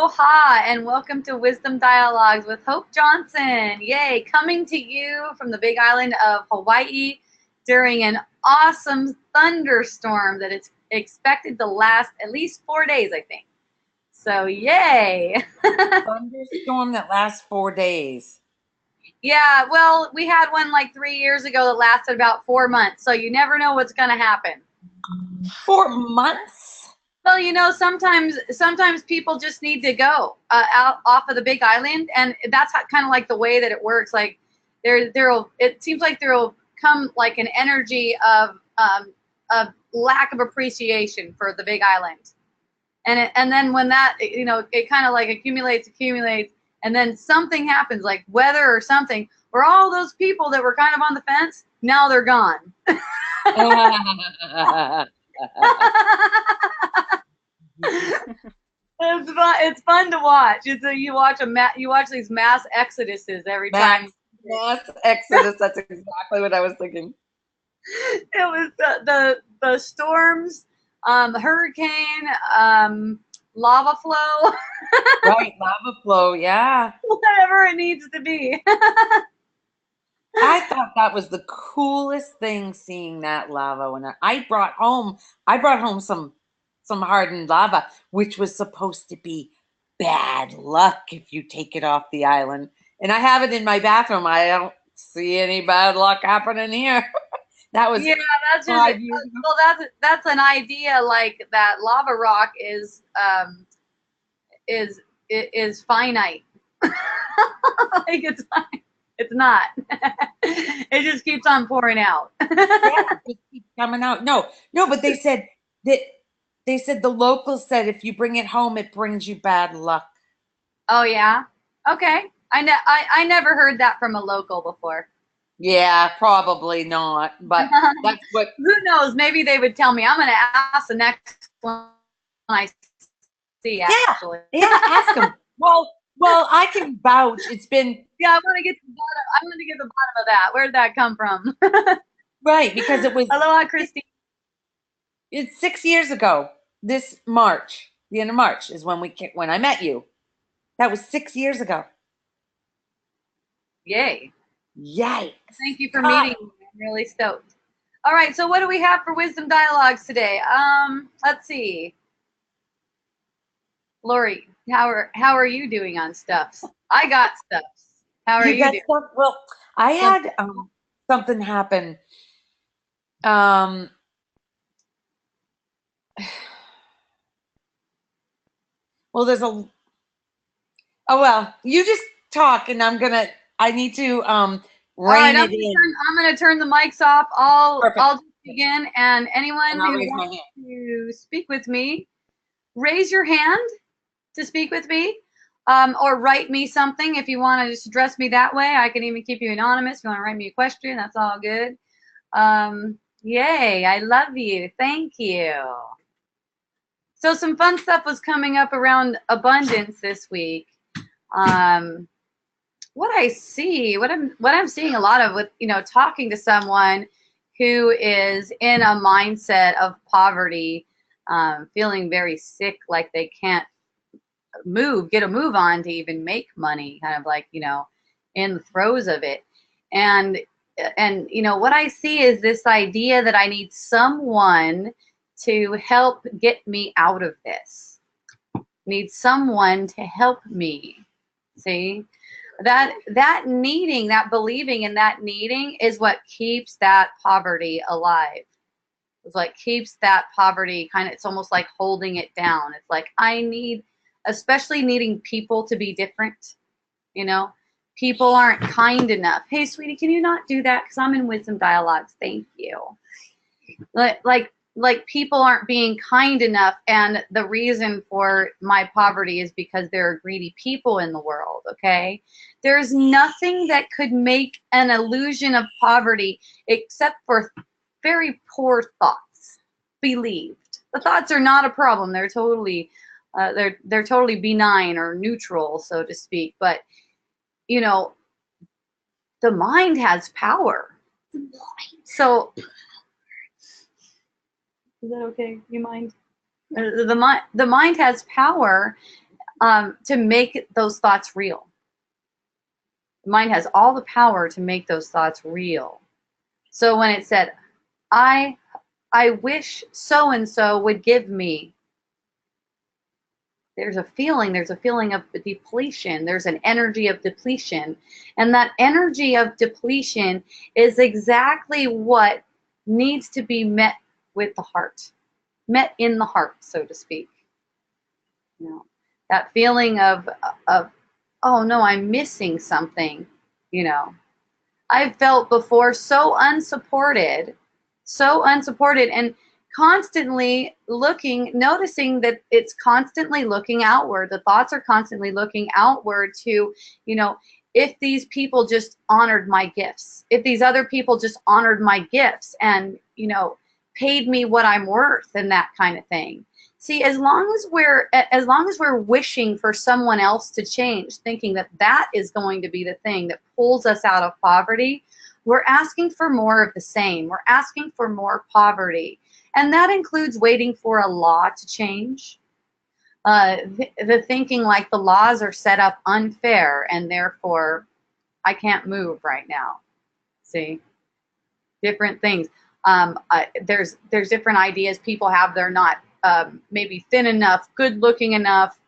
Aloha and welcome to Wisdom Dialogues with Hope Johnson. Yay, coming to you from the big island of Hawaii during an awesome thunderstorm that is expected to last at least 4 days, I think. So, yay. Thunderstorm that lasts 4 days. Yeah, well, we had one like 3 years ago that lasted about 4 months, so you never know what's going to happen. 4 months? Well, sometimes people just need to go out off of the Big Island, and that's kind of like the way that it works. Like it seems like there'll come like an energy of lack of appreciation for the Big Island, and then when that it kind of like accumulates, and then something happens like weather or something, where all those people that were kind of on the fence now they're gone. It's fun. It's fun to watch. You watch these mass exoduses every time. Mass exodus. That's exactly what I was thinking. It was the storms, hurricane, lava flow. Right, lava flow. Yeah. Whatever it needs to be. I thought that was the coolest thing, seeing that lava. When I brought home some hardened lava, which was supposed to be bad luck if you take it off the island. And I have it in my bathroom. I don't see any bad luck happening here. That was that's just 5 years ago. well, that's an idea, like that lava rock is finite. Like it's not. It just keeps on pouring out. Yeah, it keeps coming out. No, but they said the locals said if you bring it home, it brings you bad luck. Oh yeah. Okay. I never heard that from a local before. Yeah, probably not. But that's what. Who knows? Maybe they would tell me. I'm going to ask the next one I see. Actually. Yeah. Ask them. Well, I can vouch. It's been. Yeah, I want to get to the bottom. I want to get to the bottom of that. Where did that come from? Right, because it was. Aloha, Christine. It's 6 years ago. This March, the end of March, is when I met you. That was 6 years ago. Yay! Yikes! Thank you for meeting me. I'm really stoked. All right, so what do we have for Wisdom Dialogues today? Let's see. Lori, how are you doing on stuffs? I got stuffs. How are you got doing? stuff? Well, I had something happen. Well, there's a. Oh well, you just talk, and I need to rein it in. I'm gonna turn the mics off. I'll just begin, and anyone I'll who raise my wants hand. to speak with me, raise your hand to speak with me, or write me something if you want to just address me that way. I can even keep you anonymous. If you want to write me a question, that's all good. Yay! I love you. Thank you. So some fun stuff was coming up around abundance this week. What I'm seeing a lot of with talking to someone who is in a mindset of poverty, feeling very sick, like they can't get a move on to even make money, kind of like in the throes of it, and what I see is this idea that I need someone to help get me out of this. Need someone to help me. See? That needing, that believing in that needing is what keeps that poverty alive. It's like keeps that poverty it's almost like holding it down. It's like I need, especially needing people to be different. People aren't kind enough. Hey, sweetie, can you not do that? Because I'm in Wisdom Dialogues. Thank you. Like people aren't being kind enough, and the reason for my poverty is because there are greedy people in the world. Okay, there's nothing that could make an illusion of poverty except for very poor thoughts believed. The thoughts are not a problem. They're totally they're totally benign or neutral, so to speak. But the mind has power. So is that okay? You mind? The mind has power, to make those thoughts real. The mind has all the power to make those thoughts real. So when it said, I wish so and so would give me, there's a feeling of depletion. There's an energy of depletion. And that energy of depletion is exactly what needs to be met with the heart, met in the heart, so to speak. You know, that feeling of oh no, I'm missing something, you know. I've felt before so unsupported, and constantly looking, noticing that it's constantly looking outward. The thoughts are constantly looking outward to, you know, if these people just honored my gifts, if these other people just honored my gifts and, you know, paid me what I'm worth and that kind of thing. See, as long as we're wishing for someone else to change, thinking that that is going to be the thing that pulls us out of poverty, we're asking for more of the same. We're asking for more poverty. And that includes waiting for a law to change. The thinking like the laws are set up unfair and therefore I can't move right now. See? Different things. There's different ideas people have. They're not maybe thin enough, good looking enough,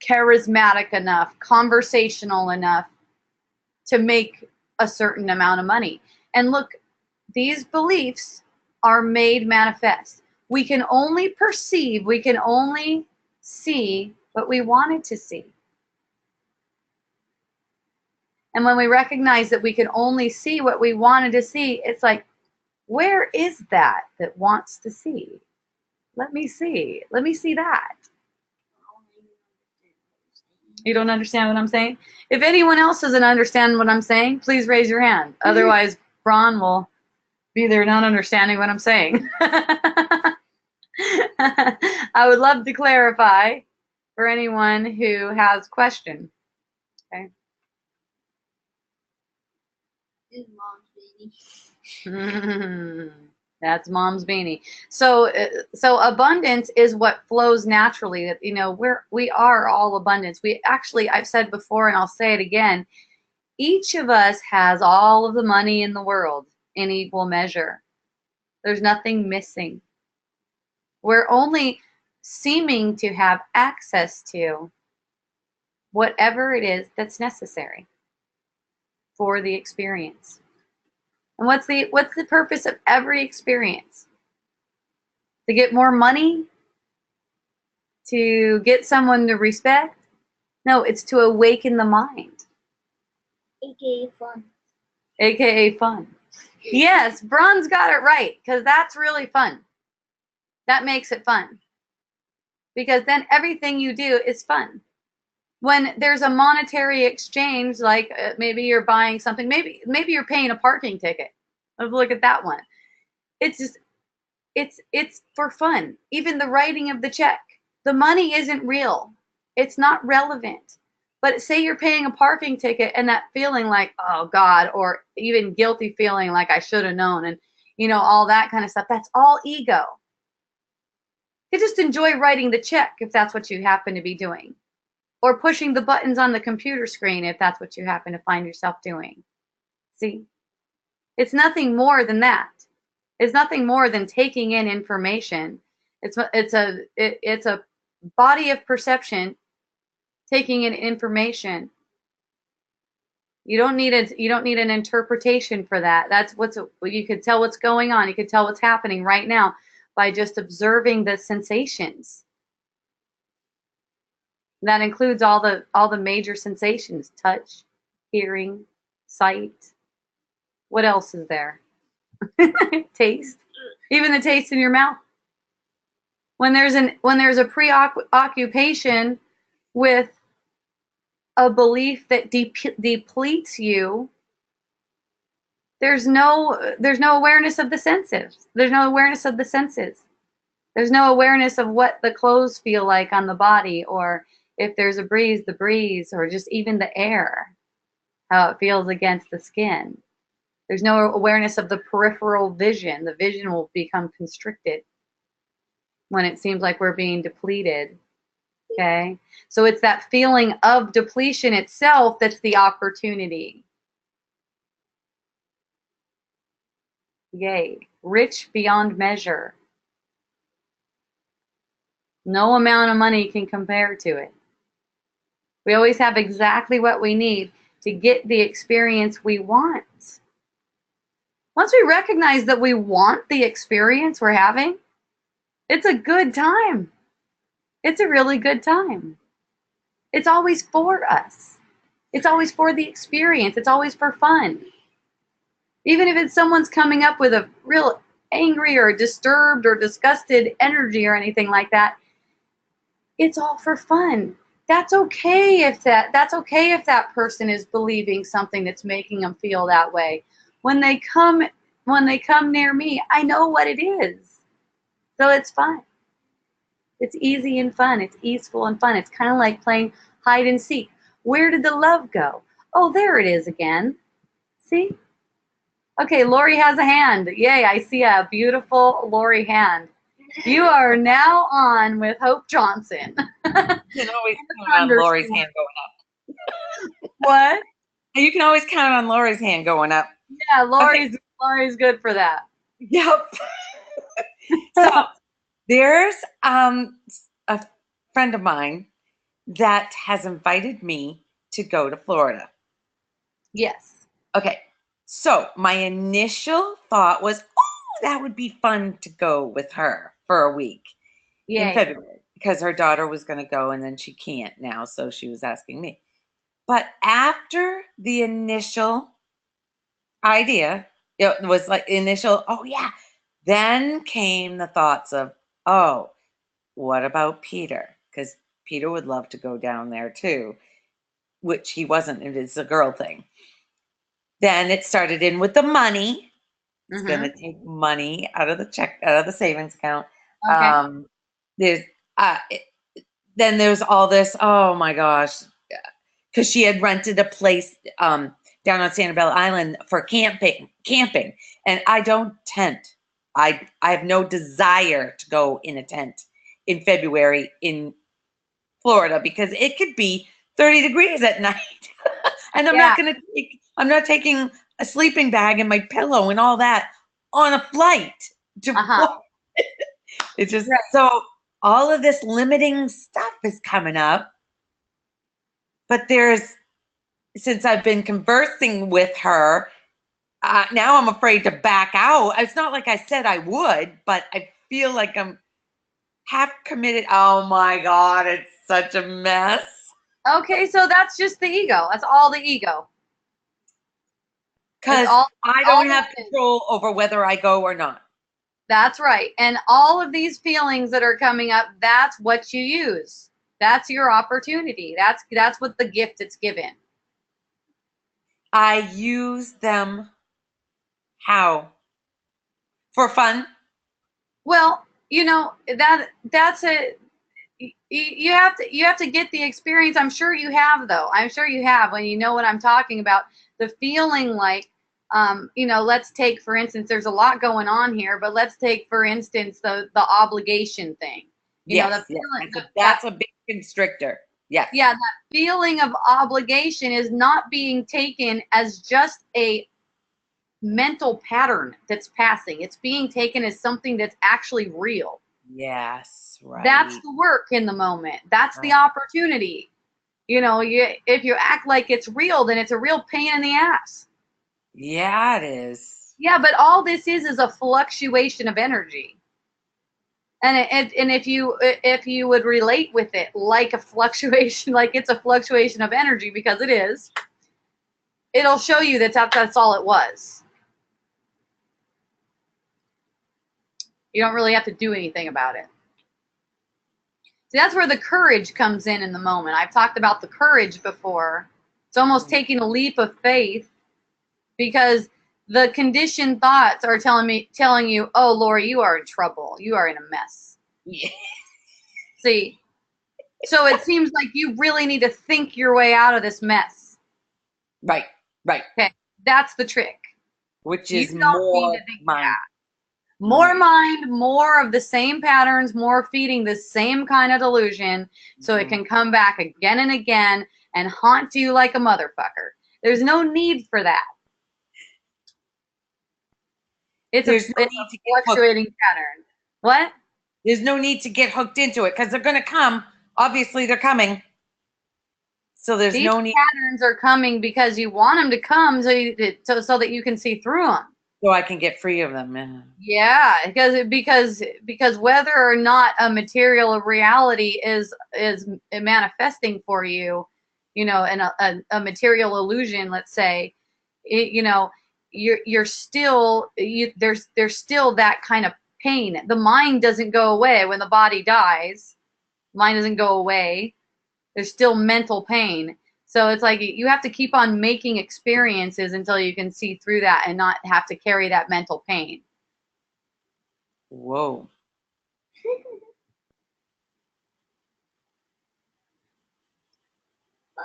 charismatic enough, conversational enough to make a certain amount of money. And look, these beliefs are made manifest. We can only perceive, we can only see what we wanted to see. And when we recognize that we can only see what we wanted to see, it's like, where is that wants to see? Let me see. Let me see that. You don't understand what I'm saying? If anyone else doesn't understand what I'm saying, please raise your hand. Otherwise, Braun will be there not understanding what I'm saying. I would love to clarify for anyone who has question. Okay. Is Mom's beanie. That's Mom's beanie. So abundance is what flows naturally. You know, we are all abundance. We actually, I've said before, and I'll say it again, each of us has all of the money in the world in equal measure. There's nothing missing. We're only seeming to have access to whatever it is that's necessary for the experience. And what's the purpose of every experience? To get more money? To get someone to respect? No, it's to awaken the mind. AKA fun. AKA fun. Yes, Braun's got it right, because that's really fun. That makes it fun. Because then everything you do is fun. When there's a monetary exchange, like maybe you're buying something, maybe you're paying a parking ticket. Let's look at that one. It's just, it's for fun. Even the writing of the check. The money isn't real. It's not relevant. But say you're paying a parking ticket and that feeling like, oh God, or even guilty feeling like I should have known, and you know, all that kind of stuff. That's all ego. You just enjoy writing the check if that's what you happen to be doing. Or pushing the buttons on the computer screen if that's what you happen to find yourself doing. See? It's nothing more than that. It's nothing more than taking in information. It's a body of perception taking in information. You don't need an interpretation for that. You could tell what's going on. You could tell what's happening right now by just observing the sensations. That includes all the major sensations: touch, hearing, sight. What else is there? Taste. Even the taste in your mouth. When there's a preoccupation with a belief that depletes you, there's no awareness of the senses. There's no awareness of the senses. There's no awareness of what the clothes feel like on the body, or if there's a breeze, the breeze, or just even the air, how it feels against the skin. There's no awareness of the peripheral vision. The vision will become constricted when it seems like we're being depleted. Okay. So it's that feeling of depletion itself that's the opportunity. Yay. Rich beyond measure. No amount of money can compare to it. We always have exactly what we need to get the experience we want. Once we recognize that we want the experience we're having, it's a good time. It's a really good time. It's always for us. It's always for the experience. It's always for fun. Even if it's someone's coming up with a real angry or disturbed or disgusted energy or anything like that, it's all for fun. That's okay if that person is believing something that's making them feel that way. When they come near me, I know what it is. So it's fun. It's easy and fun. It's easeful and fun. It's kind of like playing hide and seek. Where did the love go? Oh, there it is again. See? Okay, Lori has a hand. Yay, I see a beautiful Lori hand. You are now on with Hope Johnson. You can always count on Lori's hand going up. What? You can always count on Lori's hand going up. Yeah, Lori's good for that. Yep. So there's a friend of mine that has invited me to go to Florida. Yes. Okay. So my initial thought was, oh, that would be fun to go with her for a week in February because her daughter was going to go and then she can't now. So she was asking me. But after the initial idea, it was like initial, oh yeah. Then came the thoughts of, oh, what about Peter? Because Peter would love to go down there too, which he wasn't. It is a girl thing. Then it started in with the money. It's going to take money out of the savings account. Okay. There's then there's all this. Oh my gosh, because she had rented a place down on Sanibel Island for camping, and I don't tent. I have no desire to go in a tent in February in Florida because it could be 30 degrees at night, and I'm not taking a sleeping bag and my pillow and all that on a flight to It's just so all of this limiting stuff is coming up. But since I've been conversing with her, now I'm afraid to back out. It's not like I said I would, but I feel like I'm half committed. Oh my God, it's such a mess. Okay, so that's just the ego. That's all the ego. Because I don't have control over whether I go or not. That's right. And all of these feelings that are coming up, that's what you use. That's your opportunity. That's what the gift it's given. I use them how? For fun? Well, that's a you have to get the experience. I'm sure you have though. I'm sure you have when you know what I'm talking about. The feeling like let's take for instance, there's a lot going on here, but let's take for instance the obligation thing. That's a big constrictor. Yeah. Yeah, that feeling of obligation is not being taken as just a mental pattern that's passing. It's being taken as something that's actually real. Yes, right. That's the work in the moment. That's the opportunity. If you act like it's real, then it's a real pain in the ass. Yeah, it is. Yeah, but all this is a fluctuation of energy. And if you would relate with it like a fluctuation, like it's a fluctuation of energy, because it is, it'll show you that's all it was. You don't really have to do anything about it. See, that's where the courage comes in the moment. I've talked about the courage before. It's almost taking a leap of faith, because the conditioned thoughts are telling you, oh, Lori, you are in trouble. You are in a mess. Yeah. See, so it seems like you really need to think your way out of this mess. Right. Okay, that's the trick. Which is more More Right. mind, more of the same patterns, more feeding the same kind of delusion, so it Mhm. can come back again and again and haunt you like a motherfucker. There's no need for that. It's There's no a need to get hooked. fluctuating pattern. What? There's no need to get hooked into it because they're going to come. Obviously, they're coming. So there's These no need. patterns are coming because you want them to come so that you can see through them. So I can get free of them. Yeah, because whether or not a material reality is manifesting for you, and a material illusion, let's say, you're still there's still that kind of pain. The mind doesn't go away when the body dies. Mind doesn't go away. There's still mental pain. So it's like you have to keep on making experiences until you can see through that and not have to carry that mental pain. Whoa.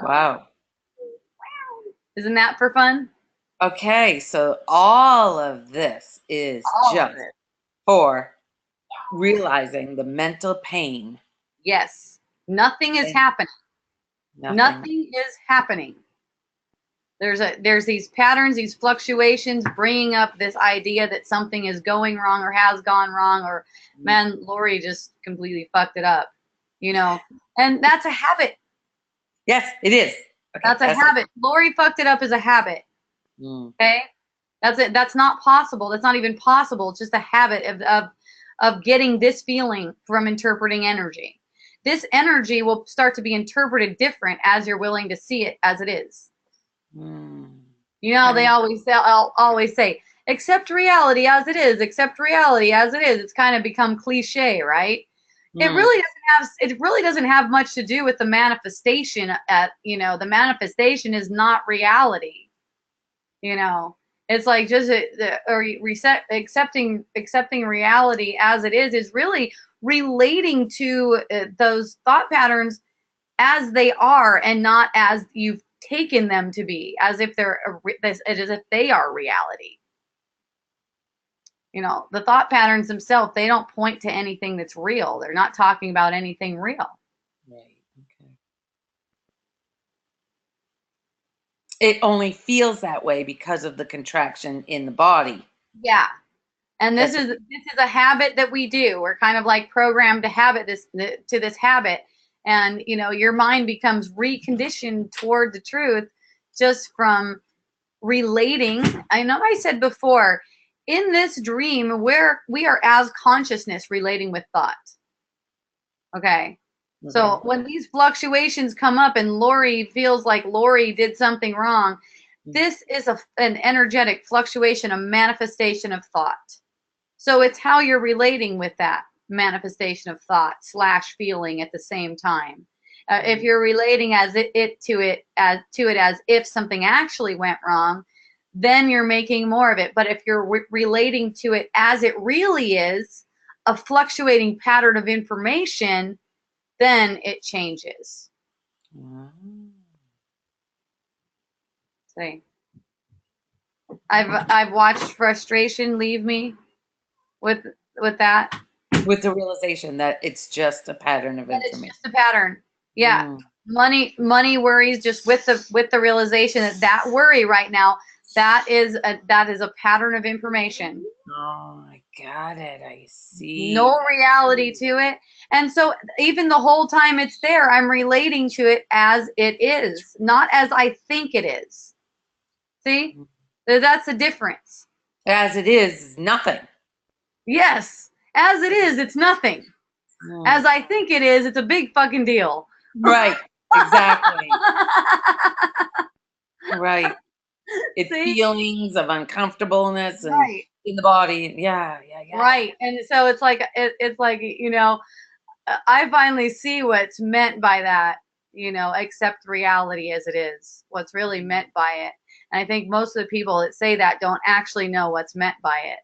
Wow. Isn't that for fun? Okay, so all of this is All of just it. for realizing the mental pain. Yes. Nothing is And happening. nothing. Nothing is happening. There's these patterns, these fluctuations, bringing up this idea that something is going wrong or has gone wrong, or man, Lori just completely fucked it up, and that's a habit. Yes, it is. Okay, That's a habit. Lori fucked it up as a habit. Okay, that's it. That's not possible. That's not even possible. It's just a habit of getting this feeling from interpreting energy. This energy will start to be interpreted different as you're willing to see it as it is. They always say, accept reality as it is, accept reality as it is. It's kind of become cliche, right? It really doesn't have much to do with the manifestation. The manifestation is not reality. It's like just accepting reality as it is really relating to those thought patterns as they are, and not as you've taken them to be, as if as if they are reality. The thought patterns themselves, they don't point to anything that's real. They're not talking about anything real. Right. Okay. It only feels that way because of the contraction in the body. Yeah. And this is a habit that we do. We're kind of like programmed to this habit, and your mind becomes reconditioned toward the truth just from relating. I know I said before, in this dream, where we are as consciousness relating with thought. Okay. So when these fluctuations come up and Lori feels like Lori did something wrong, this is an energetic fluctuation, a manifestation of thought. So it's how you're relating with that manifestation of thought / feeling at the same time. If you're relating to it as if something actually went wrong, then you're making more of it. But if you're relating to it as it really is, a fluctuating pattern of information, then it changes. See, I've watched frustration leave me with that. With the realization that it's just a pattern of information. It's just a pattern. Yeah. Money worries, just with the realization that worry right now, that is a pattern of information. Oh, I got it. I see. No reality to it. And so even the whole time it's there, I'm relating to it as it is, not as I think it is. See? That's the difference. As it is nothing. Yes. As it is, it's nothing. As I think it is, it's a big fucking deal. Right. Exactly. Right. It's feelings of uncomfortableness and in the body. Yeah. Right. And so it's like I finally see what's meant by that, accept reality as it is. What's really meant by it. And I think most of the people that say that don't actually know what's meant by it.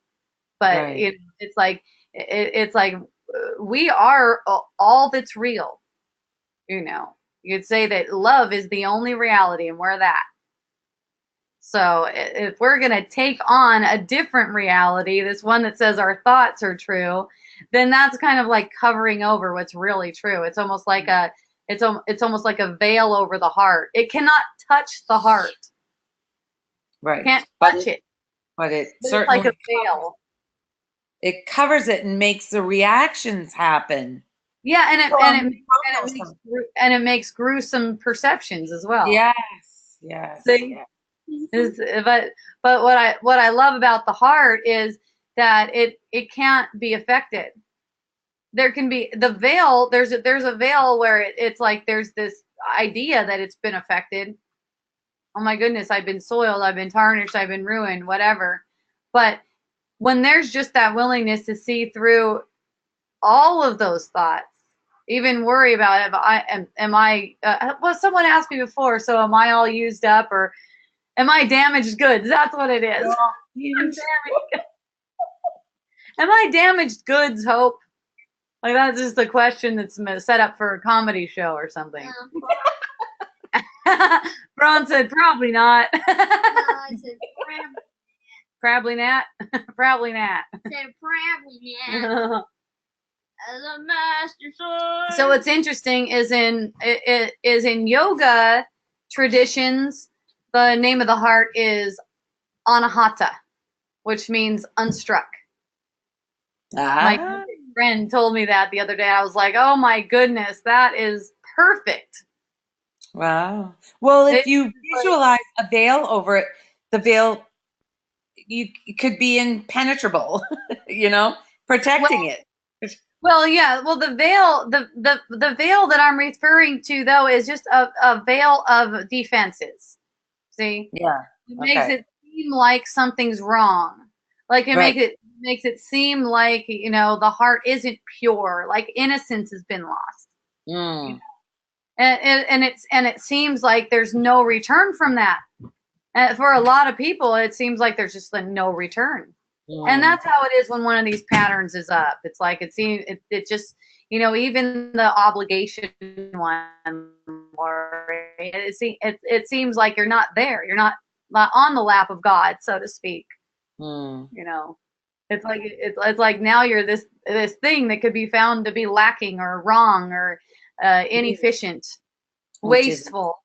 But it's like we are all that's real. You'd say that love is the only reality, and we're that. So if we're going to take on a different reality, this one that says our thoughts are true, then that's kind of like covering over what's really true. It's almost like it's almost like a veil over the heart. It cannot touch the heart. Right. Can't touch it. But it But it's certainly like a veil. it covers it and makes the reactions happen. Yeah, and it makes gruesome perceptions as well. Yes, yes, See? yes. But what I love about the heart is that it can't be affected. There can be the veil. There's a veil where it's like there's this idea that it's been affected. Oh my goodness, I've been soiled, I've been tarnished, I've been ruined, whatever. But when there's just that willingness to see through all of those thoughts, even worry about it, am I well, someone asked me before, so am I all used up, or am I damaged goods? That's what it is. Am I damaged goods, Hope? Like, that's just a question that's set up for a comedy show or something. Braun said, probably not. I said Probably not. Probably not. probably not. As a master sword. So what's interesting is in yoga traditions, the name of the heart is Anahata, which means unstruck. My friend told me that the other day. I was like, oh my goodness, that is perfect. Wow. Well, if you visualize a veil over it, the veil it could be impenetrable, protecting it. Well, yeah. Well, the veil, the veil that I'm referring to, though, is just a veil of defenses. See? Yeah. It makes it seem like something's wrong. Like it makes it seem like the heart isn't pure. Like innocence has been lost. Mm. And it seems like there's no return from that. And for a lot of people, it seems like there's just no return. And that's how it is when one of these patterns is up. It's like it just even the obligation one, or it seems like you're not there. You're not on the lap of God, so to speak. It's like now you're this thing that could be found to be lacking or wrong or inefficient, wasteful.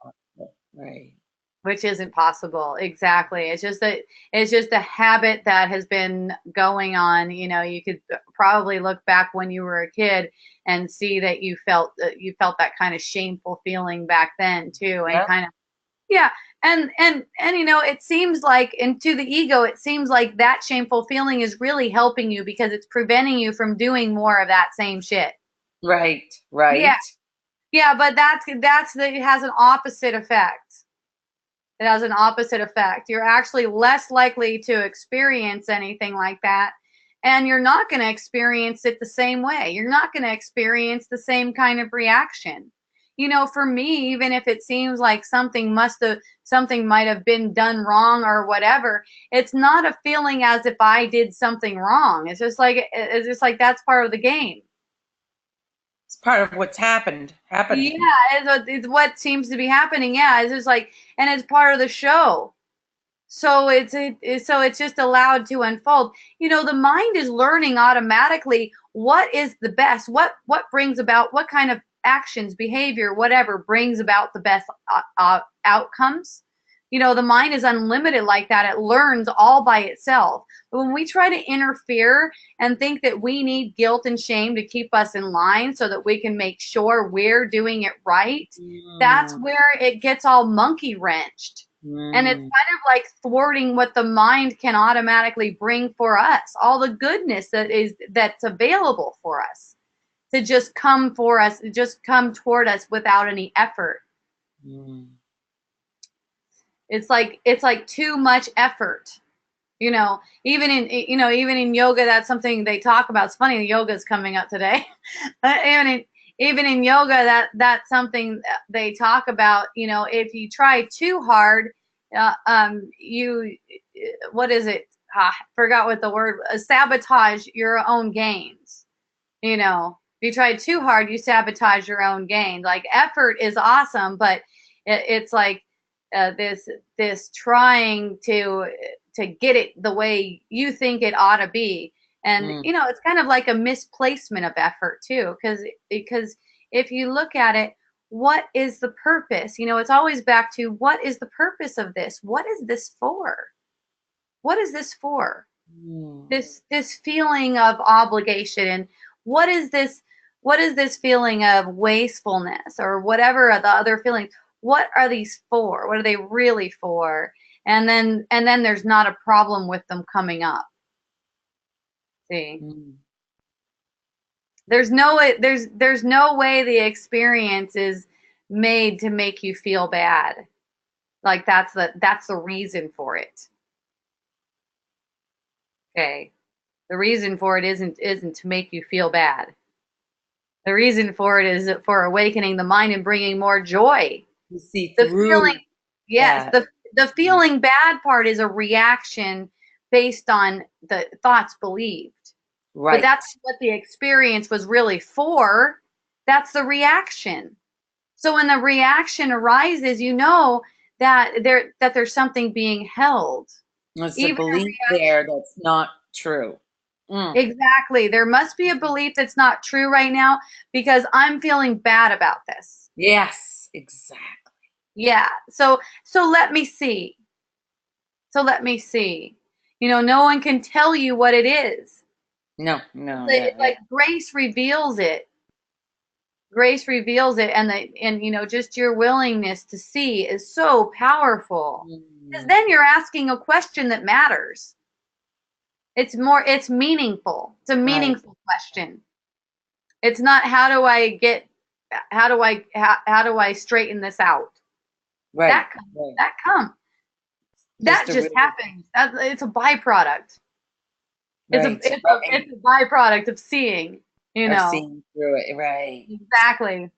Right. Which isn't possible. Exactly. It's just a habit that has been going on. You could probably look back when you were a kid and see that you felt that kind of shameful feeling back then too. And kind of, yeah. And it seems like, and to the ego, it seems like that shameful feeling is really helping you because it's preventing you from doing more of that same shit. Right. Right. Yeah. Yeah. But it has an opposite effect. It has an opposite effect. You're actually less likely to experience anything like that. And you're not going to experience it the same way. You're not going to experience the same kind of reaction. For me, even if it seems like something might have been done wrong or whatever, it's not a feeling as if I did something wrong. It's just like that's part of the game. It's part of what's happening. Yeah, it's what seems to be happening. Yeah, it's just like, and it's part of the show. So it's just allowed to unfold. The mind is learning automatically what is the best, what brings about, what kind of actions, behavior, whatever brings about the best outcomes. The mind is unlimited like that. It learns all by itself. But when we try to interfere and think that we need guilt and shame to keep us in line so that we can make sure we're doing it right, that's where it gets all monkey wrenched. And it's kind of like thwarting what the mind can automatically bring for us, all the goodness that's available for us to just come toward us without any effort. It's like too much effort. Even in yoga, that's something they talk about. It's funny, yoga's coming up today. Even in yoga, that's something they talk about. If you try too hard, what is it? I forgot what the word. Sabotage your own gains. If you try too hard, you sabotage your own gains. Like effort is awesome, but it's like this trying to get it the way you think it ought to be. And Mm. it's kind of like a misplacement of effort too, because if you look at it, what is the purpose? It's always back to, what is the purpose of this? What is this for? What is this for? Mm. This feeling of obligation, and what is this feeling of wastefulness, or whatever the other feelings? What are these for? What are they really for? And then there's not a problem with them coming up. See, Mm. there's no way there's no way the experience is made to make you feel bad. Like that's the reason for it. Okay. The reason for it isn't to make you feel bad. The reason for it is for awakening the mind and bringing more joy. You see The through feeling, yes, that. the feeling bad part is a reaction based on the thoughts believed. But Right. that's what the experience was really for. That's the reaction. So when the reaction arises, that there's something being held. It's a Even belief there that's not true. Mm. exactly. There must be a belief that's not true right now, because I'm feeling bad about this. Yes, exactly. Yeah. So let me see. So let me see. No one can tell you what it is. No, It's like grace reveals it. Grace reveals it, and just your willingness to see is so powerful. Because then you're asking a question that matters. It's meaningful. It's a meaningful question. It's not how do I straighten this out? Right. That comes. That just really happens. It's a byproduct. Right. It's a byproduct of seeing, Or seeing through it, right. Exactly.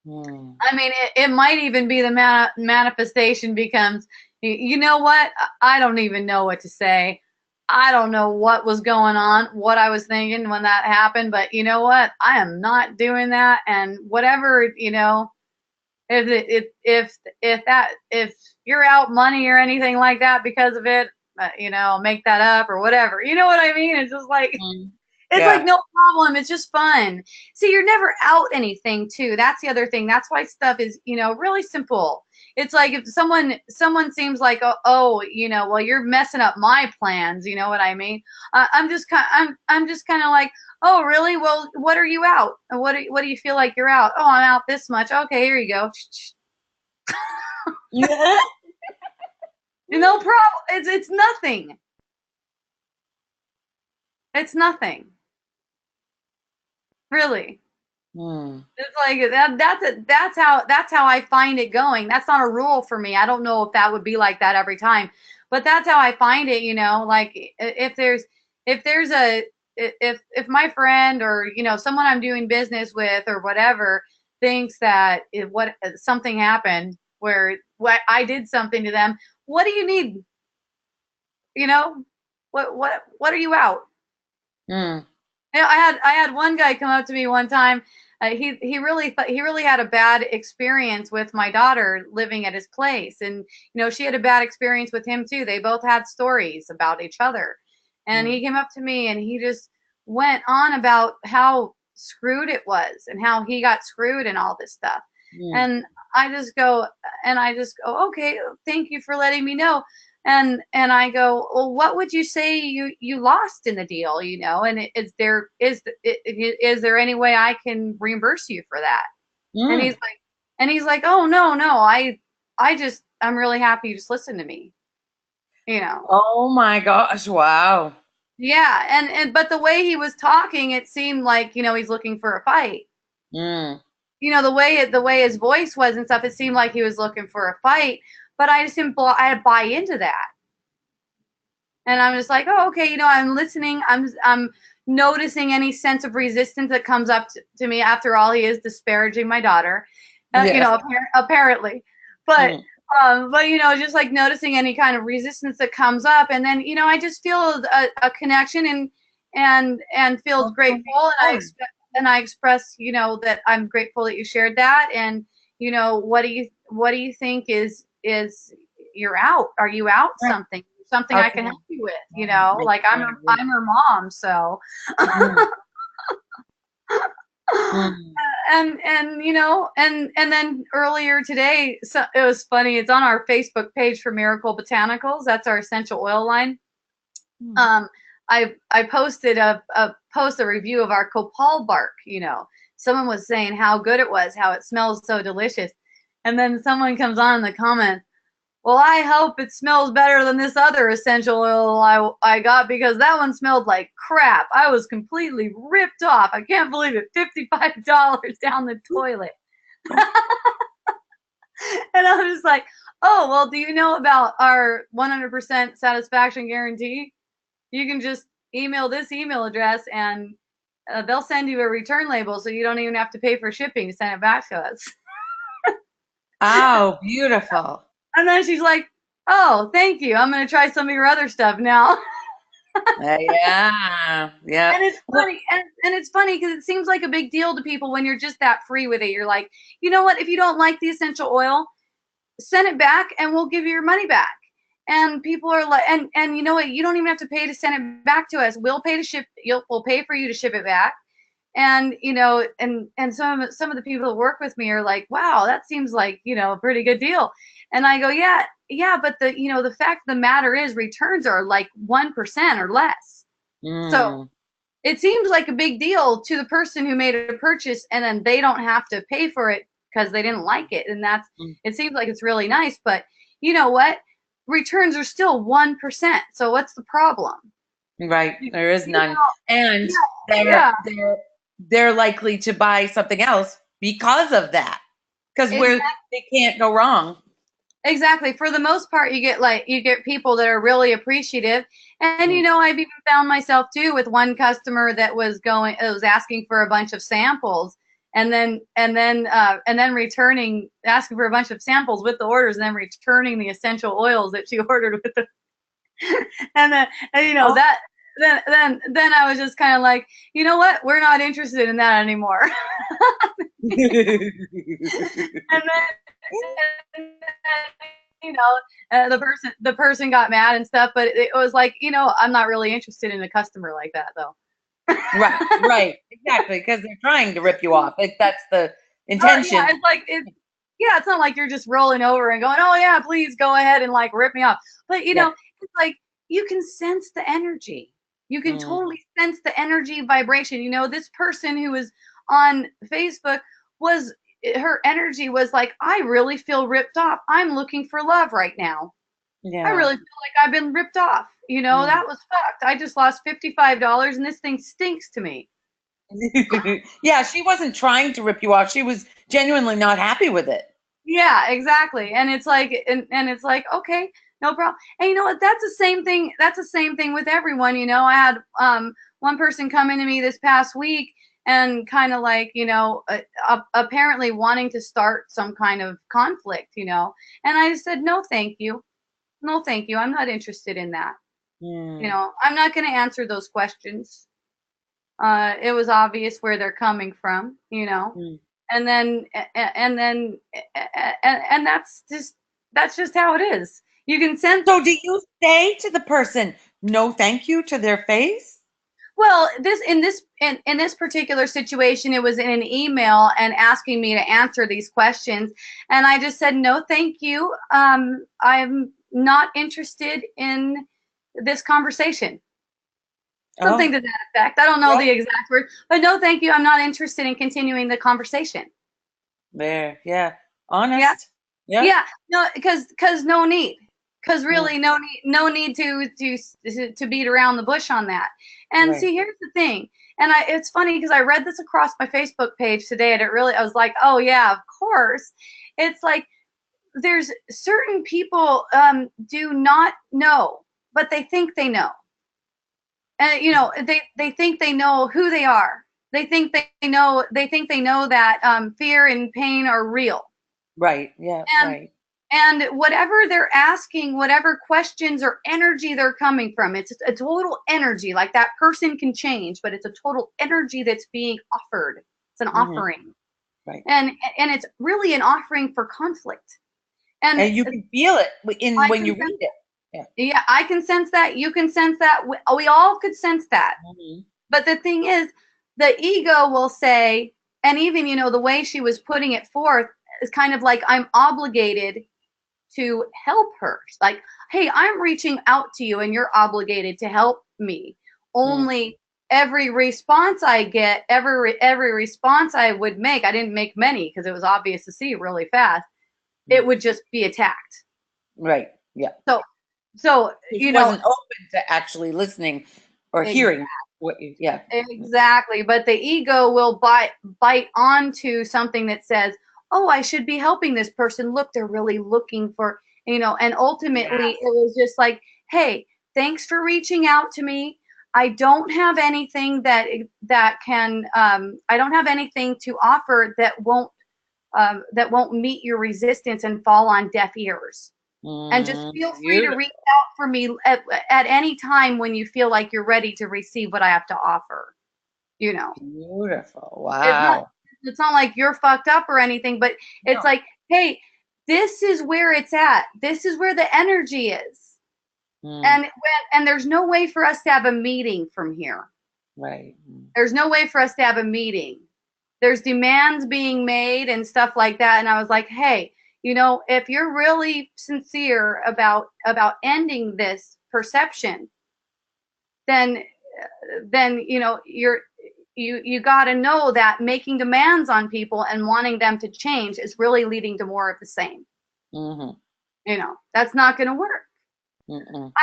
Mm. I mean, it might even be the manifestation becomes, you know what? I don't even know what to say. I don't know what was going on, what I was thinking when that happened, but you know what? I am not doing that. And whatever, if you're out money or anything like that because of it, make that up or whatever. You know what I mean? It's just like, Mm. it's Yeah. like no problem. It's just fun. See, you're never out anything too. That's the other thing. That's why stuff is, really simple. It's like if someone seems like, well, you're messing up my plans. You know what I mean? I'm just kind of like, oh, really? Well, what are you out? What do you feel like you're out? Oh, I'm out this much. Okay, here you go. No problem. It's nothing. It's nothing. Really. Mm. It's like that's how I find it going. That's not a rule for me. I don't know if that would be like that every time, but that's how I find it. Like if there's if my friend or someone I'm doing business with or whatever thinks that something happened where I did something to them, what do you need? What are you out? Mm. I had one guy come up to me one time. He really had a bad experience with my daughter living at his place, and she had a bad experience with him too. They both had stories about each other, and he came up to me and he just went on about how screwed it was and how he got screwed and all this stuff. And I just go, okay, thank you for letting me know. And I go, well, what would you say you lost in the deal, and is there any way I can reimburse you for that? And Mm. he's like, oh, no, I'm really happy you just listened to me, Oh my gosh, wow. yeah. But the way he was talking, it seemed like, he's looking for a fight. Mm. The way his voice was and stuff, it seemed like he was looking for a fight, but I just didn't buy into that. And I'm just like, oh, okay, I'm listening. I'm noticing any sense of resistance that comes up to me. After all, he is disparaging my daughter, Yes. Apparently. But just like noticing any kind of resistance that comes up, and then I just feel a connection and feel grateful, and I express that I'm grateful that you shared that, and what do you think is is you're out. Are you out Right. something I can Okay. help you with, you know, Right, like right. I'm her mom, so Mm, mm. and you know, and then earlier today, so it was funny, it's on our Facebook page for Miracle Botanicals, that's our essential oil line. Mm. um I posted a review of our copal bark, you know. Someone was saying how good it was, how it smells so delicious, and then someone comes on in the comments, well, I hope it smells better than this other essential oil I got, because that one smelled like crap. I was completely ripped off. I can't believe it. $55 down the toilet. And I was like, oh, well, do you know about our 100% satisfaction guarantee? You can just email this email address and they'll send you a return label, so you don't even have to pay for shipping to send it back to us. Oh, beautiful. And then she's like, oh, thank you. I'm going to try some of your other stuff now. Yeah, yeah. And it's Well, funny, and it's funny because it seems like a big deal to people when you're just that free with it. You're like, you know what? If you don't like the essential oil, send it back, and we'll give you your money back. And people are like, and you know what? You don't even have to pay to send it back to us. We'll pay to ship. We'll pay for you to ship it back. And you know, and some of the people that work with me are like, wow, that seems like, you know, a pretty good deal. And I go, yeah, but the, you know, the fact of the matter is returns are like 1% or less. So mm, it seems like a big deal to the person who made a purchase, and then they don't have to pay for it because they didn't like it. And that's, mm. it seems like it's really nice, but you know what? Returns are still 1%. So what's the problem? Right, there is You none. know, And yeah, they're likely to buy something else because of that. Because exactly. they can't go wrong. Exactly. For the most part, you get people that are really appreciative. And you Mm. know, I've even found myself too with one customer that was asking for a bunch of samples, and then returning, asking for a bunch of samples with the orders, and then returning the essential oils that she ordered with the and you know Oh. that then I was just kind of like, you know what? We're not interested in that anymore. And then you know, the person got mad and stuff, but it was like, you know, I'm not really interested in a customer like that though. Right, right, exactly. Because they're trying to rip you off. That's the Oh yeah, intention. it's like yeah, it's not like you're just rolling over and going, oh yeah, please go ahead and like rip me off. But you Yeah. know, it's like you can sense the energy. You can Mm, totally sense the energy vibration. You know, this person who was on Facebook was, her energy was like, I really feel ripped off. I'm looking for love right now. I yeah. really feel like I've been ripped off. You know, Mm. that was fucked. I just lost $55 and this thing stinks to me. Yeah, she wasn't trying to rip you off. She was genuinely not happy with it. Yeah, exactly. And it's like, and it's like, okay, no problem. And you know what? That's the same thing. That's the same thing with everyone. You know, I had one person come into me this past week and kind of like, you know, apparently wanting to start some kind of conflict, you know. And I just said, no, thank you. No, thank you. I'm not interested in that. You Mm, know, I'm not going to answer those questions. It was obvious where they're coming from, you know. mm. And then and that's just how it is. You can sense. So do you say to the person, no, thank you to their face? Well, in this particular situation, it was in an email and asking me to answer these questions, and I just said no, thank you. I'm not interested in this conversation. Something Oh, to that effect. I don't know the right exact word, but no, thank you. I'm not interested in continuing the conversation. there. Yeah. Yeah. Honest. Yeah. Yeah, no, because no need, because Mm, really no need to beat around the bush on that. And right. see, here's the thing, and it's funny because I read this across my Facebook page today, and I was like, oh yeah, of course. It's like there's certain people do not know, but they think they know, and you know they think they know who they are. They think they know that fear and pain are real. Right. Yeah. And Right. whatever they're asking, whatever questions or energy they're coming from, it's a total energy. Like that person can change, but it's a total energy that's being offered. It's an Hmm. offering. Right. And it's really an offering for conflict. And you can feel it I when can you sense, read it. yeah, I can sense that. You can sense that. We all could sense that. Yeah. But the thing is, the ego will say, and even, the way she was putting it forth is kind of like, I'm obligated to help her. Like, hey, I'm reaching out to you and you're obligated to help me. Only every response I get, every response I would make, I didn't make many because it was obvious to see really fast, it would just be attacked. Right. Yeah. So It wasn't open to actually listening or hearing what you, yeah. Exactly. But the ego will bite onto something that says, oh, I should be helping this person. Look, they're really looking for, and ultimately it was just like, hey, thanks for reaching out to me. I don't have anything that can, I don't have anything to offer that won't meet your resistance and fall on deaf ears. And just feel free to reach out for me at any time when you feel like you're ready to receive what I have to offer. Beautiful. Wow. It's not like you're fucked up or anything, but it's like, hey, this is where it's at. This is where the energy is. And there's no way for us to have a meeting from here. Right. There's no way for us to have a meeting. There's demands being made and stuff like that. And I was like, hey, if you're really sincere about ending this perception, then you got to know that making demands on people and wanting them to change is really leading to more of the same. That's not going to work.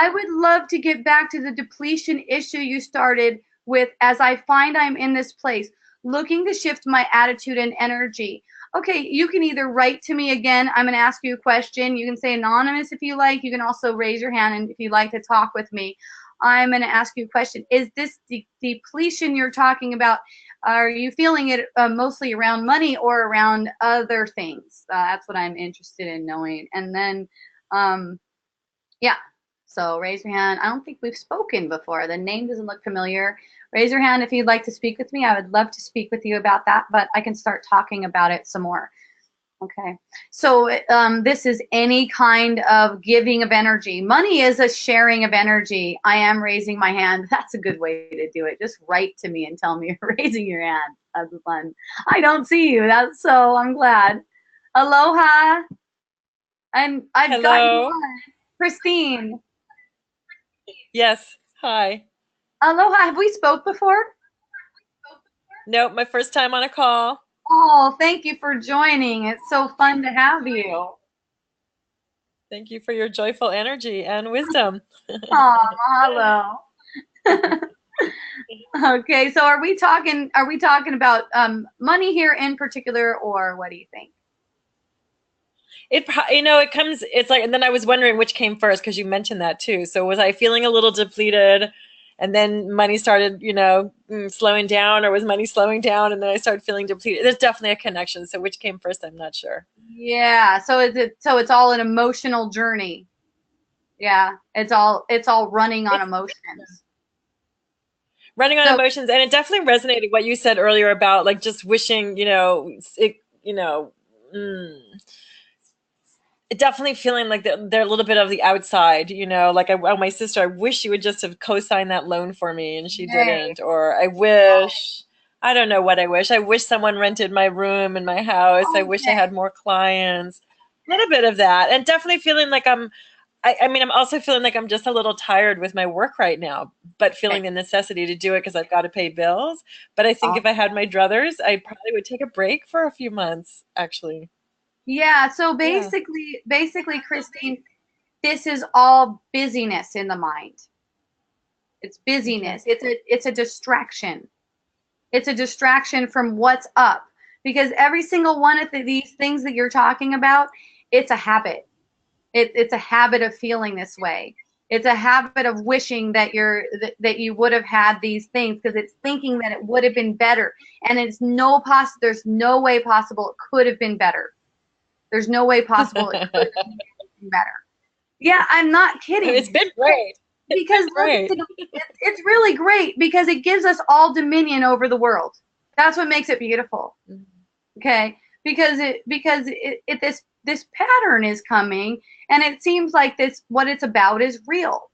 I would love to get back to the depletion issue you started with. As I find I'm in this place, looking to shift my attitude and energy. Okay, you can either write to me again. I'm going to ask you a question. You can say anonymous if you like. You can also raise your hand and if you'd like to talk with me. I'm going to ask you a question. Is this depletion you're talking about, are you feeling it mostly around money or around other things? That's what I'm interested in knowing. And then, yeah, so raise your hand. I don't think we've spoken before. The name doesn't look familiar. Raise your hand if you'd like to speak with me. I would love to speak with you about that, but I can start talking about it some more. Okay, so this is any kind of giving of energy. Money is a sharing of energy. I am raising my hand. That's a good way to do it. Just write to me and tell me you're raising your hand. That's fun. I don't see you. I'm glad. Aloha. And I've got you on. Christine. Yes. Hi. Aloha. Have we spoke before? Nope, my first time on a call. Oh, thank you for joining. It's so fun to have you. Thank you for your joyful energy and wisdom. Oh, hello. Okay, so are we talking about money here in particular, or what do you think? It's like, and then I was wondering which came first because you mentioned that too. So was I feeling a little depleted and then money started, slowing down, or was money slowing down and then I started feeling depleted? There's definitely a connection. So which came first, I'm not sure. Yeah, so it's all an emotional journey. Yeah, it's all running on emotions. Running on emotions, and it definitely resonated what you said earlier about like just wishing, definitely feeling like they're a little bit of the outside, like my sister, I wish she would just have co-signed that loan for me and she didn't. Or I don't know what I wish. I wish someone rented my room in my house. I wish I had more clients. A little bit of that. And definitely feeling like I'm also feeling like I'm just a little tired with my work right now, but feeling the necessity to do it because I've got to pay bills. But I think if I had my druthers, I probably would take a break for a few months, actually. Yeah, so basically, Christine, this is all busyness in the mind. It's busyness. It's a distraction. It's a distraction from what's up, because every single one of these things that you're talking about, it's a habit. It's a habit of feeling this way. It's a habit of wishing that you would have had these things because it's thinking that it would have been better, and there's no way possible it could have been better. There's no way possible it could have been better. Yeah, I'm not kidding. It's been great. Because it's really great because it gives us all dominion over the world. That's what makes it beautiful. Okay. this pattern is coming, and it seems like this what it's about is real.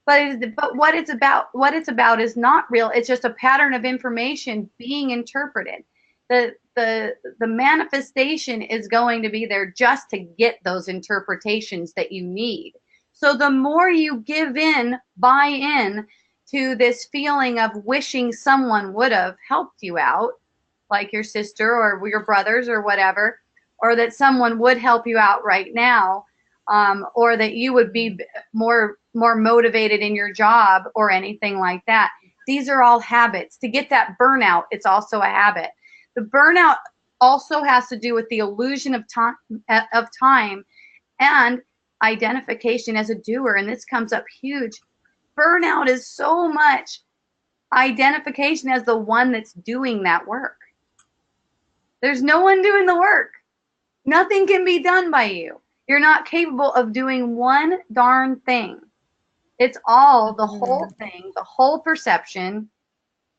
But what it's about is not real. It's just a pattern of information being interpreted. The manifestation is going to be there just to get those interpretations that you need. So the more you buy in to this feeling of wishing someone would have helped you out, like your sister or your brothers or whatever, or that someone would help you out right now, or that you would be more motivated in your job or anything like that. These are all habits. To get that burnout, it's also a habit. The burnout also has to do with the illusion of time and identification as a doer, and this comes up huge. Burnout is so much identification as the one that's doing that work. There's no one doing the work. Nothing can be done by you. You're not capable of doing one darn thing. It's all the whole thing, the whole perception,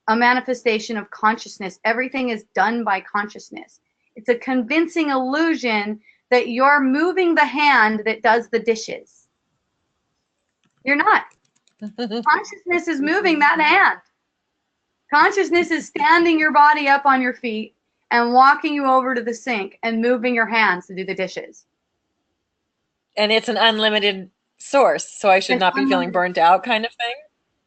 a manifestation of consciousness. Everything is done by consciousness. It's a convincing illusion that you're moving the hand that does the dishes. You're not. Consciousness is moving that hand. Consciousness is standing your body up on your feet and walking you over to the sink and moving your hands to do the dishes. And it's an unlimited source, so I should not be feeling burnt out kind of thing?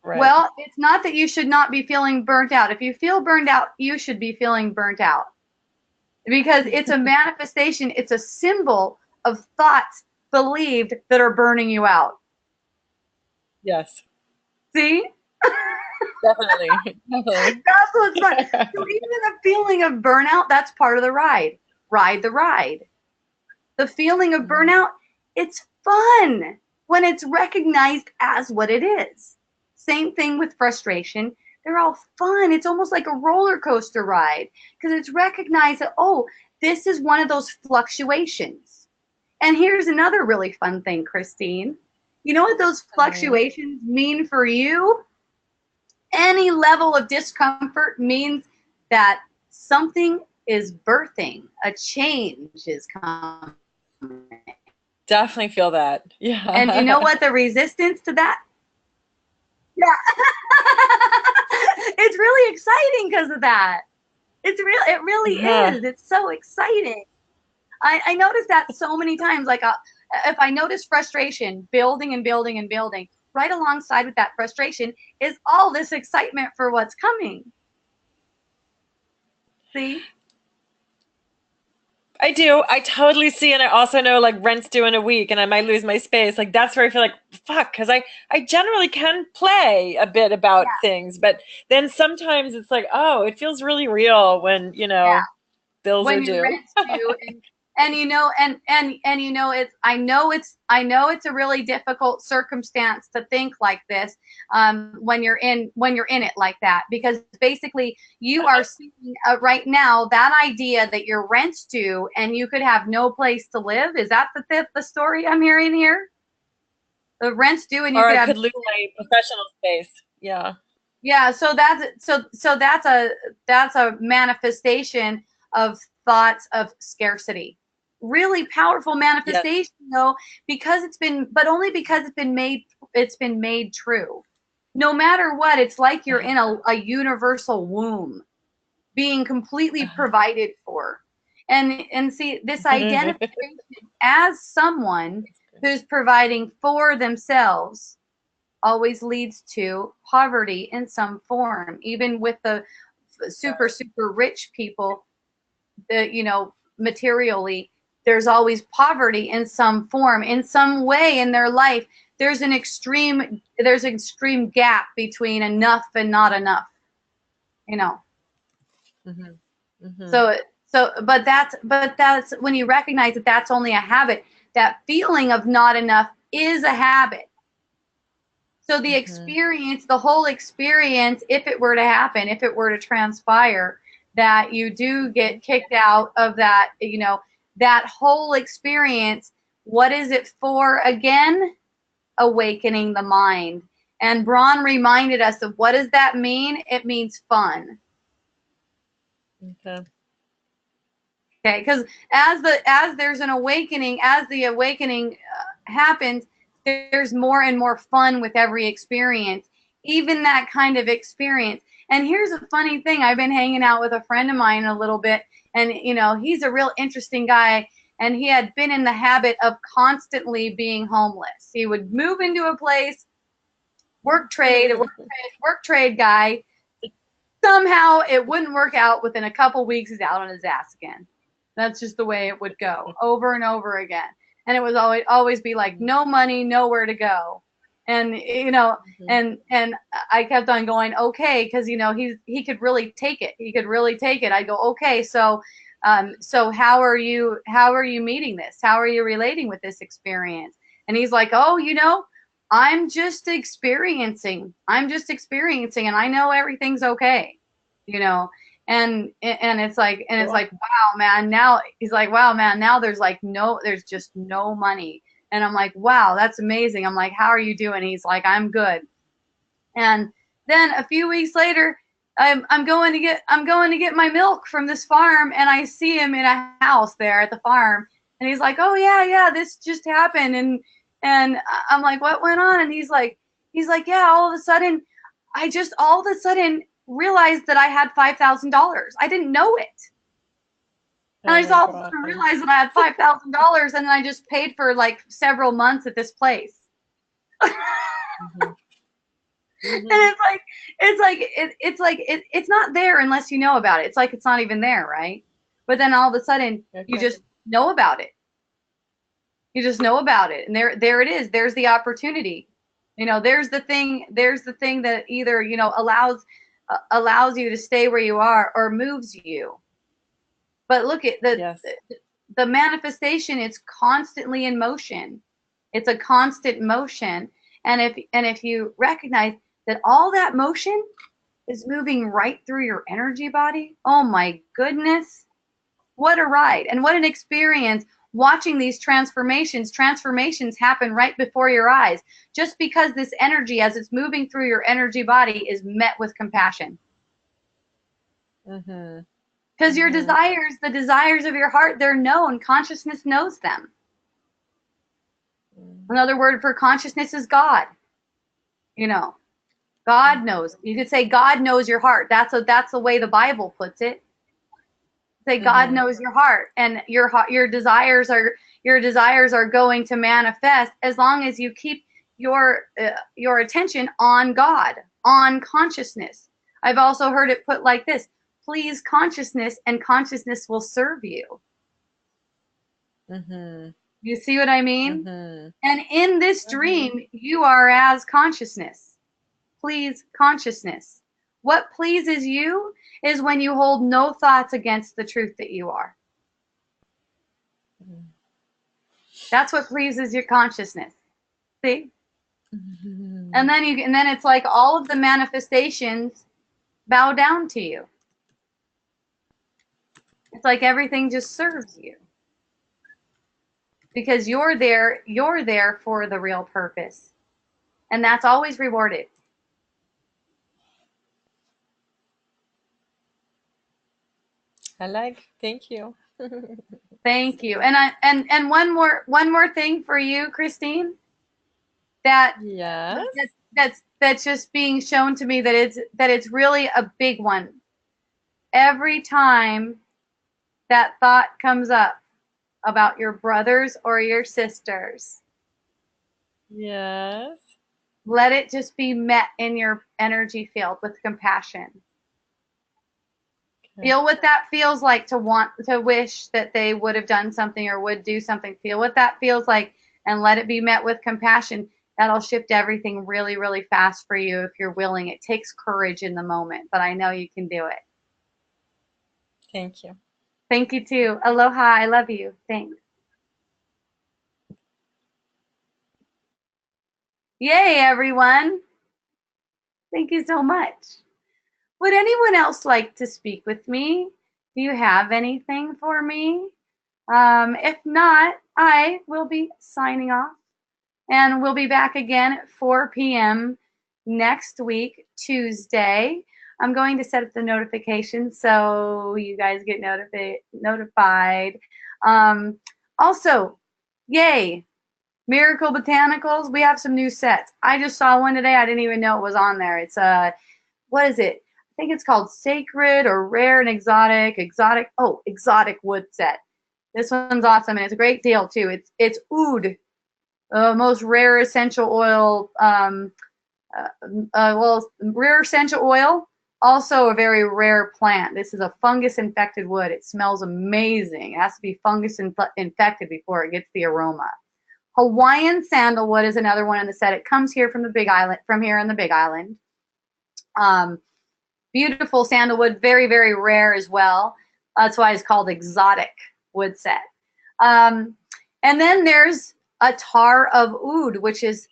Right. Well, it's not that you should not be feeling burnt out. If you feel burned out, you should be feeling burnt out. Because it's a manifestation, it's a symbol of thoughts believed that are burning you out. Yes. See? Definitely. Definitely. That's what's fun. So even the feeling of burnout, that's part of the ride. Ride the ride. The feeling of burnout, it's fun when it's recognized as what it is. Same thing with frustration. They're all fun. It's almost like a roller coaster ride because it's recognized that, oh, this is one of those fluctuations. And here's another really fun thing, Christine. You know what those fluctuations mean for you? Any level of discomfort means that something is birthing, a change is coming. Definitely feel that. Yeah. And you know what the resistance to that? Yeah. It's really exciting because of that. It really is. It's so exciting. I noticed that so many times. Like if I notice frustration building and building and building, right alongside with that frustration is all this excitement for what's coming. See? I do. I totally see, and I also know like rent's due in a week, and I might lose my space. Like that's where I feel like fuck, because I generally can play a bit about things, but then sometimes it's like, oh, it feels really real when bills when are due. Rent's due and you know, and you know, I know it's a really difficult circumstance to think like this when you're in it like that, because basically you are seeing right now that idea that your rent's due and you could have no place to live. Is that the story I'm hearing here? The rent's due and you could lose my professional space. Yeah. Yeah. So that's a manifestation of thoughts of scarcity. Really powerful manifestation, though, because only because it's been made true. No matter what, it's like you're in a universal womb, being completely provided for, and see this identification as someone who's providing for themselves always leads to poverty in some form, even with the super rich people, materially. There's always poverty in some form, in some way in their life. There's an extreme gap between enough and not enough. But that's when you recognize that that's only a habit. That feeling of not enough is a habit. So the experience, the whole experience, if it were to happen, if it were to transpire, that you do get kicked out of that, that whole experience, what is it for again? Awakening the mind. And Braun reminded us of what does that mean? It means fun. Okay. Okay, because as there's an awakening, as the awakening happens, there's more and more fun with every experience, even that kind of experience. And here's a funny thing: I've been hanging out with a friend of mine a little bit, and he's a real interesting guy. And he had been in the habit of constantly being homeless. He would move into a place, work trade guy. Somehow it wouldn't work out. Within a couple weeks, he's out on his ass again. That's just the way it would go over and over again. And it was always be like, no money, nowhere to go. And, and I kept on going, okay, because, he could really take it. He could really take it. I go, okay, so how are you meeting this? How are you relating with this experience? And he's like, oh, I'm just experiencing, and I know everything's okay, and it's like, wow, man, now he's like, wow, man, now there's just no money. And I'm like, wow, that's amazing. I'm like, how are you doing? He's like, I'm good. And then a few weeks later, I'm going to get my milk from this farm, and I see him in a house there at the farm, and he's like, oh yeah, this just happened. And I'm like, what went on? And he's like, yeah, all of a sudden realized that I had $5,000. I didn't know it. And I just all of a sudden realized that I had $5,000, and then I just paid for like several months at this place. And it's not there unless you know about it. It's like it's not even there, right? But then all of a sudden you just know about it. You just know about it, and there it is. There's the opportunity. There's the thing that either allows you to stay where you are or moves you. But look at the manifestation. It's constantly in motion. It's a constant motion, and if you recognize that all that motion is moving right through your energy body, oh my goodness, what a ride and what an experience watching these transformations. Transformations happen right before your eyes, just because this energy, as it's moving through your energy body, is met with compassion. Because your desires, the desires of your heart, they're known. Consciousness knows them. Another word for consciousness is God. God knows. You could say God knows your heart. That's the way the Bible puts it. Say God knows your heart, and your desires are going to manifest as long as you keep your attention on God, on consciousness. I've also heard it put like this: please consciousness, and consciousness will serve you. You see what I mean? And in this dream, you are as consciousness. Please consciousness. What pleases you is when you hold no thoughts against the truth that you are. That's what pleases your consciousness. See? And then it's like all of the manifestations bow down to you. It's like everything just serves you. Because you're there for the real purpose. And that's always rewarded. Thank you. Thank you. And one more thing for you, Christine. That's just being shown to me that it's really a big one. Every time that thought comes up about your brothers or your sisters, let it just be met in your energy field with compassion. Feel what that feels like to wish that they would have done something or would do something. Feel what that feels like and let it be met with compassion. That'll shift everything really, really fast for you if you're willing. It takes courage in the moment, but I know you can do it. Thank you. Thank you too. Aloha. I love you. Thanks. Yay, everyone. Thank you so much. Would anyone else like to speak with me? Do you have anything for me? If not, I will be signing off. And we'll be back again at 4 p.m. next week, Tuesday. I'm going to set up the notifications so you guys get notified. Also, yay, Miracle Botanicals. We have some new sets. I just saw one today. I didn't even know it was on there. It's what is it? I think it's called Sacred or Rare and Exotic wood set. This one's awesome, and it's a great deal too. It's oud, most rare essential oil. Rare essential oil, also a very rare plant. This is a fungus infected wood. It smells amazing. It has to be fungus infected before it gets the aroma. Hawaiian sandalwood is another one in the set. It comes here from the Big Island, from here in the Big Island. Beautiful sandalwood, very, very rare as well. That's why it's called exotic wood set. And then there's Attar of Oud, which is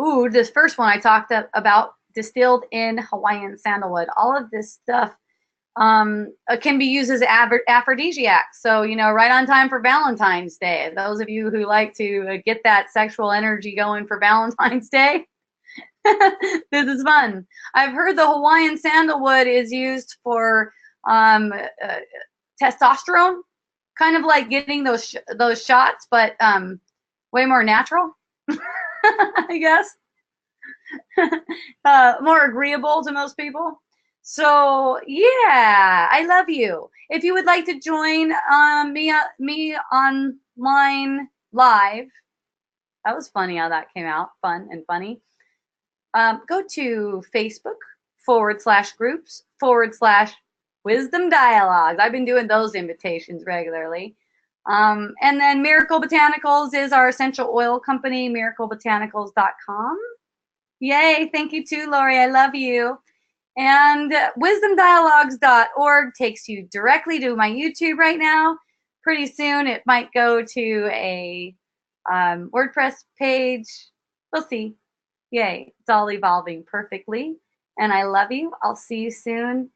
oud, this first one I talked about, distilled in Hawaiian sandalwood. All of this stuff can be used as aphrodisiac. So, you know, right on time for Valentine's Day. Those of you who like to get that sexual energy going for Valentine's Day, this is fun. I've heard the Hawaiian sandalwood is used for testosterone, kind of like getting those shots, but way more natural, I guess. More agreeable to most people. So yeah, I love you. If you would like to join me online live, that was funny how that came out, fun and funny. Go to Facebook.com/groups/Wisdom Dialogues. I've been doing those invitations regularly. And then Miracle Botanicals is our essential oil company, miraclebotanicals.com. Yay, thank you too, Lori. I love you. And wisdomdialogues.org takes you directly to my YouTube right now. Pretty soon it might go to a WordPress page. We'll see. Yay, it's all evolving perfectly. And I love you. I'll see you soon.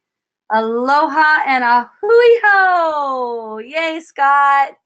Aloha and a hui ho. Yay, Scott.